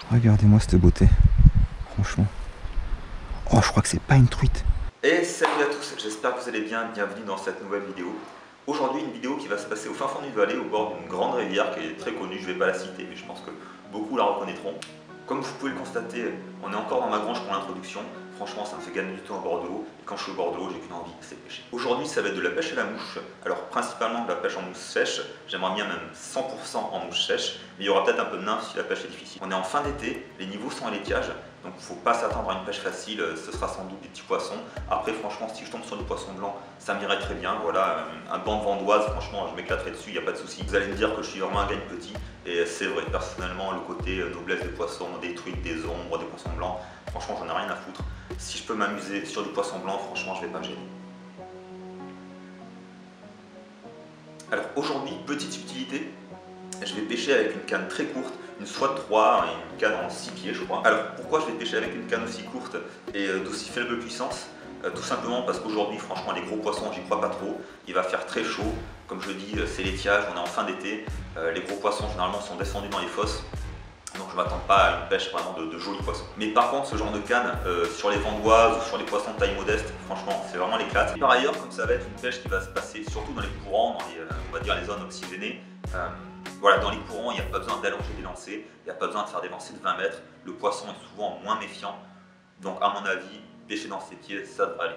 Regardez-moi cette beauté, franchement. Oh, je crois que c'est pas une truite. Et salut à tous, j'espère que vous allez bien, bienvenue dans cette nouvelle vidéo. Aujourd'hui une vidéo qui va se passer au fin fond d'une vallée, au bord d'une grande rivière qui est très connue, je ne vais pas la citer, mais je pense que beaucoup la reconnaîtront. Comme vous pouvez le constater, on est encore dans ma grange pour l'introduction. Franchement, ça me fait gagner du temps au bord de l'eau. Et quand je suis au bord de l'eau, j'ai qu'une envie, c'est de pêcher. Aujourd'hui, ça va être de la pêche à la mouche. Alors, principalement de la pêche en mousse sèche. J'aimerais bien même 100% en mouche sèche. Mais il y aura peut-être un peu de nymphe si la pêche est difficile. On est en fin d'été, les niveaux sont à l'étiage. Donc, il ne faut pas s'attendre à une pêche facile. Ce sera sans doute des petits poissons. Après, franchement, si je tombe sur du poisson blanc, ça m'irait très bien. Voilà, un banc de vendoise, franchement, je m'éclaterai dessus, il n'y a pas de souci. Vous allez me dire que je suis vraiment un gagne petit. Et c'est vrai, personnellement, le côté noblesse des poissons, des truites, des ombres, des poissons blancs, franchement, j'en ai rien à foutre. Si je peux m'amuser sur du poisson blanc, franchement, je vais pas me gêner. Alors aujourd'hui, petite subtilité, je vais pêcher avec une canne très courte, une SWAT 3 et une canne en 6 pieds, je crois. Alors pourquoi je vais pêcher avec une canne aussi courte et d'aussi faible puissance? Tout simplement parce qu'aujourd'hui, franchement, les gros poissons, j'y crois pas trop. Il va faire très chaud. Comme je dis, c'est l'étiage, on est en fin d'été. Les gros poissons, généralement, sont descendus dans les fosses. Donc je ne m'attends pas à une pêche vraiment de jolis poissons. Mais par contre, ce genre de canne, sur les vendoises ou sur les poissons de taille modeste, franchement, c'est vraiment l'éclate. Par ailleurs, comme ça va être une pêche qui va se passer surtout dans les courants, dans les, on va dire les zones oxygénées, voilà, dans les courants, il n'y a pas besoin d'allonger des lancers, il n'y a pas besoin de faire des lancers de 20 mètres. Le poisson est souvent moins méfiant. Donc à mon avis, pêcher dans ses pieds, ça devrait aller.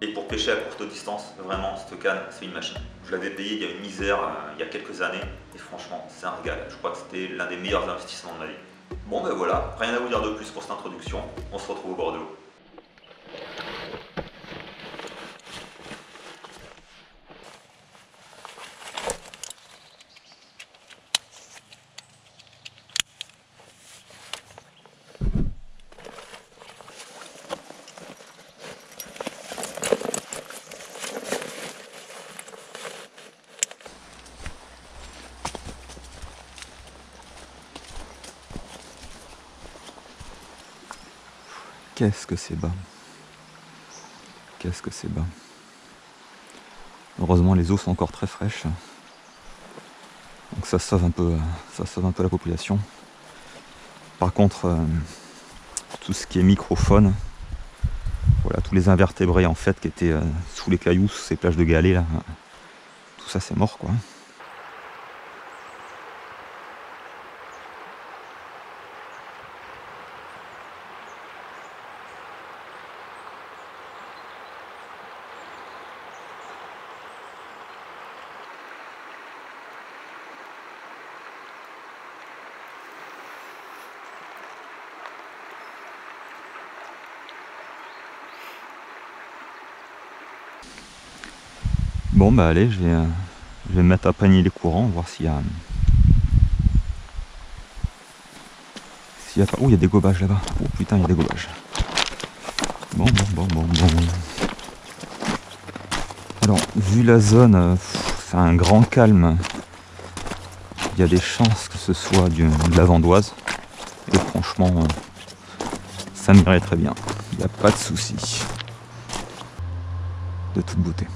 Et pour pêcher à courte distance, vraiment, cette canne, c'est une machine. Je l'avais payé il y a une misère, il y a quelques années, et franchement, c'est un régal. Je crois que c'était l'un des meilleurs investissements de ma vie. Bon ben voilà, rien à vous dire de plus pour cette introduction, on se retrouve au bord de l'eau. Qu'est-ce que c'est bas. Qu'est-ce que c'est bas. Heureusement, les eaux sont encore très fraîches. Donc ça sauve un peu la population. Par contre, tout ce qui est microfaune, voilà, tous les invertébrés en fait qui étaient sous les cailloux, sous ces plages de galets là, tout ça c'est mort quoi. Bon bah allez, je vais me mettre à panier les courants, voir s'il y a... Oh, il y a des gobages là-bas. Oh putain, il y a des gobages. Bon. Alors, vu la zone, c'est un grand calme. Il y a des chances que ce soit de la vendoise. Et franchement, ça m'irait très bien. Il n'y a pas de souci. De toute beauté.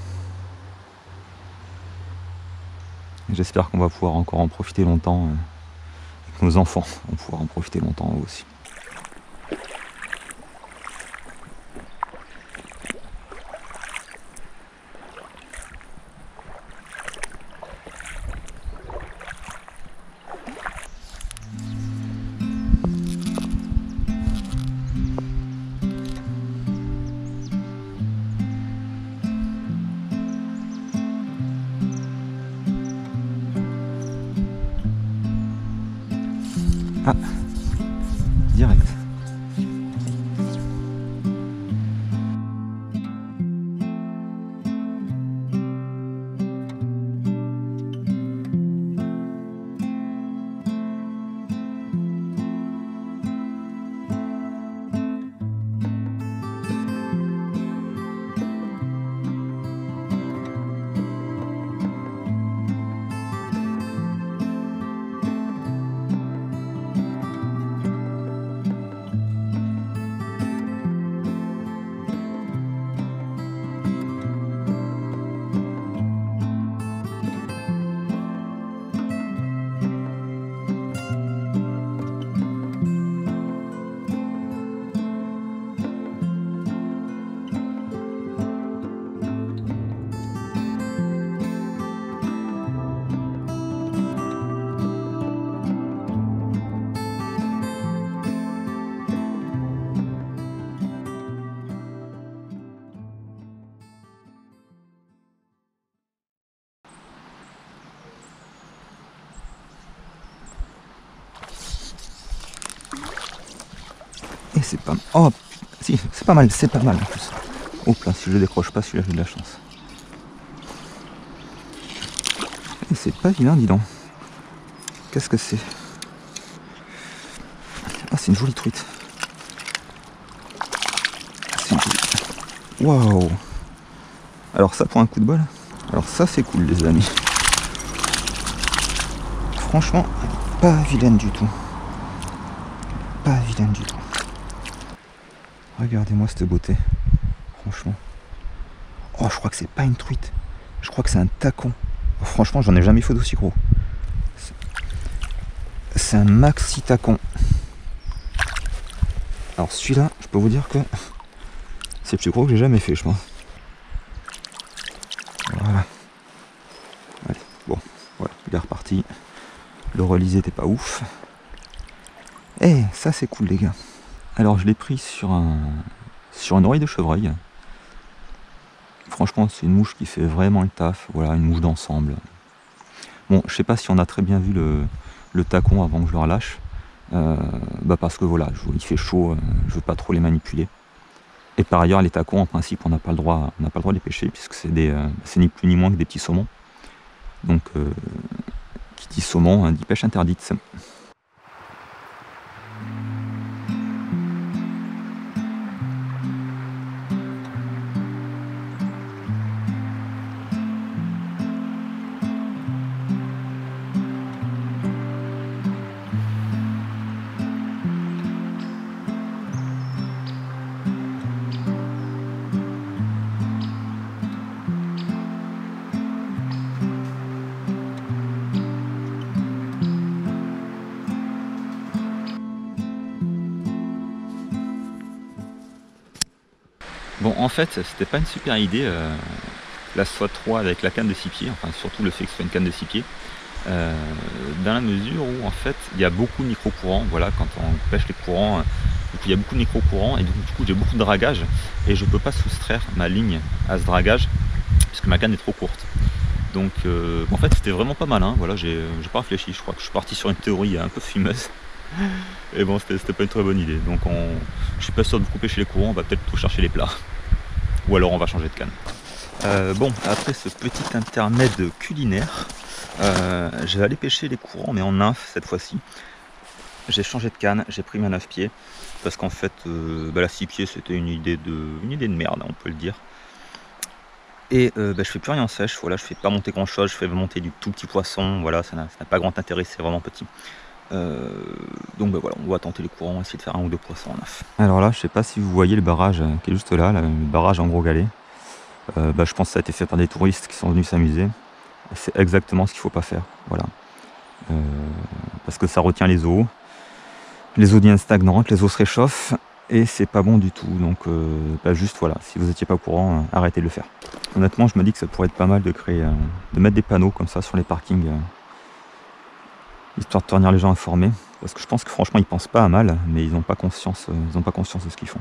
J'espère qu'on va pouvoir encore en profiter longtemps. Et que nos enfants vont pouvoir en profiter longtemps eux aussi. Ah, direct. Et c'est pas... Oh, si, c'est pas mal en plus. Hop là, si je le décroche pas, celui-là j'ai de la chance. Et c'est pas vilain, dis donc. Qu'est-ce que c'est? Ah, c'est une jolie truite. Waouh! Alors ça, pour un coup de bol, alors ça c'est cool les amis. Franchement, pas vilaine du tout. Pas vilaine du tout. Regardez-moi cette beauté. Franchement. Oh, je crois que c'est pas une truite. Je crois que c'est un tacon. Oh, franchement, j'en ai jamais fait d'aussi gros. C'est un maxi tacon. Alors celui-là, je peux vous dire que c'est le plus gros que j'ai jamais fait, je pense. Voilà. Allez, bon, voilà, il est reparti. Le relisé n'était pas ouf. Eh, ça c'est cool les gars. Alors je l'ai pris sur une oreille de chevreuil. Franchement, c'est une mouche qui fait vraiment le taf. Voilà, une mouche d'ensemble. Bon, je sais pas si on a très bien vu le tacon avant que je le relâche. Parce que voilà, il fait chaud, je veux pas trop les manipuler. Et par ailleurs, les tacons, en principe, on n'a pas le droit de les pêcher, puisque c'est ni plus ni moins que des petits saumons. Donc, qui dit saumon, dit pêche interdite. Bon, en fait, c'était pas une super idée, la SWAT 3 avec la canne de 6 pieds, enfin surtout le fait que ce soit une canne de 6 pieds, dans la mesure où en fait il y a beaucoup de micro-courants, voilà, quand on pêche les courants, il y a beaucoup de micro-courants et donc du coup j'ai beaucoup de dragage et je peux pas soustraire ma ligne à ce dragage puisque ma canne est trop courte. Donc en fait c'était vraiment pas mal, hein, voilà, j'ai pas réfléchi, je crois que je suis parti sur une théorie un peu fumeuse. Et bon, c'était pas une très bonne idée. Donc je suis pas sûr de beaucoup pêcher les courants, on va peut-être plutôt chercher les plats. Ou alors on va changer de canne. Bon, après ce petit intermède culinaire, je vais aller pêcher les courants, mais en nymphe cette fois-ci. J'ai changé de canne, j'ai pris ma 9 pieds, parce qu'en fait, la 6 pieds c'était une idée de merde, on peut le dire. Et je fais plus rien en sèche, voilà, je fais pas monter grand chose, je fais monter du tout petit poisson, voilà, ça n'a pas grand intérêt, c'est vraiment petit. Donc voilà, on va tenter les courants, essayer de faire un ou deux poissons en neuf. Alors là, je sais pas si vous voyez le barrage qui est juste là, le barrage en gros galet. Je pense que ça a été fait par des touristes qui sont venus s'amuser. C'est exactement ce qu'il faut pas faire, voilà. Parce que ça retient les eaux deviennent stagnantes, les eaux se réchauffent et c'est pas bon du tout. Donc juste voilà, si vous n'étiez pas au courant, arrêtez de le faire. Honnêtement, je me dis que ça pourrait être pas mal de créer, de mettre des panneaux comme ça sur les parkings. Histoire de tenir les gens informés, parce que je pense que franchement ils pensent pas à mal, mais ils n'ont pas conscience de ce qu'ils font.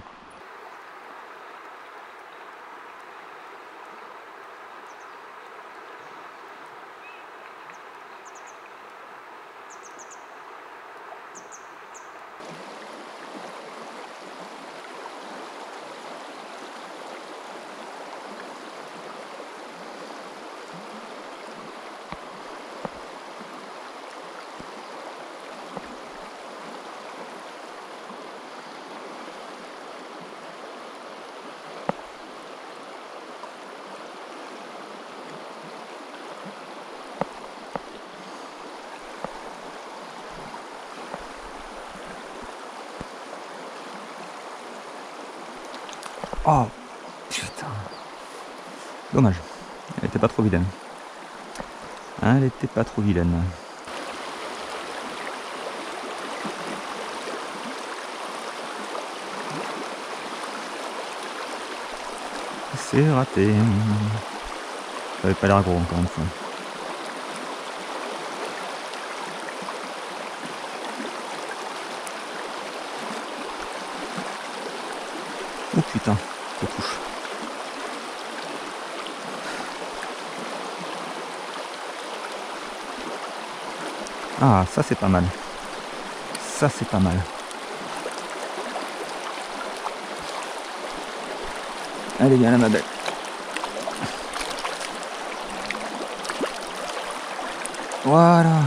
Oh putain. Dommage. Elle était pas trop vilaine. Elle était pas trop vilaine. C'est raté. Ça avait pas l'air gros encore une fois. Oh putain, ça touche. Ah, ça c'est pas mal. Ça c'est pas mal. Allez, viens là, ma belle. Voilà.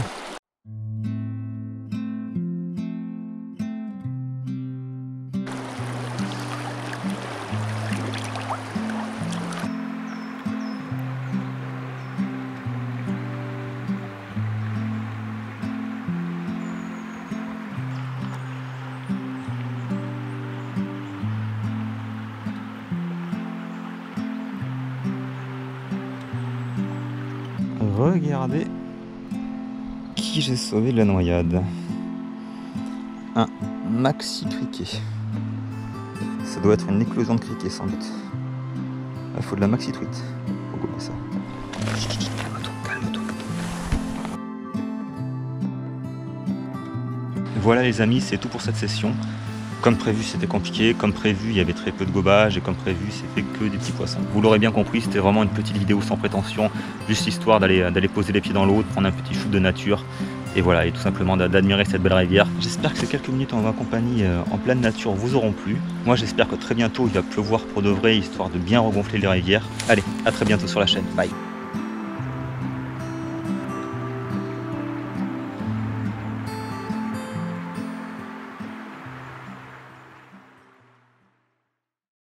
Regardez qui j'ai sauvé de la noyade. Un maxi criquet. Ça doit être une éclosion de criquet sans doute. Il faut de la maxi truite pour gober ça. Calme-toi, calme-toi. Voilà les amis, c'est tout pour cette session. Comme prévu, c'était compliqué. Comme prévu, il y avait très peu de gobage. Et comme prévu, c'était que des petits poissons. Vous l'aurez bien compris, c'était vraiment une petite vidéo sans prétention. Juste histoire d'aller poser les pieds dans l'eau, de prendre un petit shoot de nature. Et voilà, et tout simplement d'admirer cette belle rivière. J'espère que ces quelques minutes en ma compagnie en pleine nature vous auront plu. Moi, j'espère que très bientôt, il va pleuvoir pour de vrai, histoire de bien regonfler les rivières. Allez, à très bientôt sur la chaîne. Bye.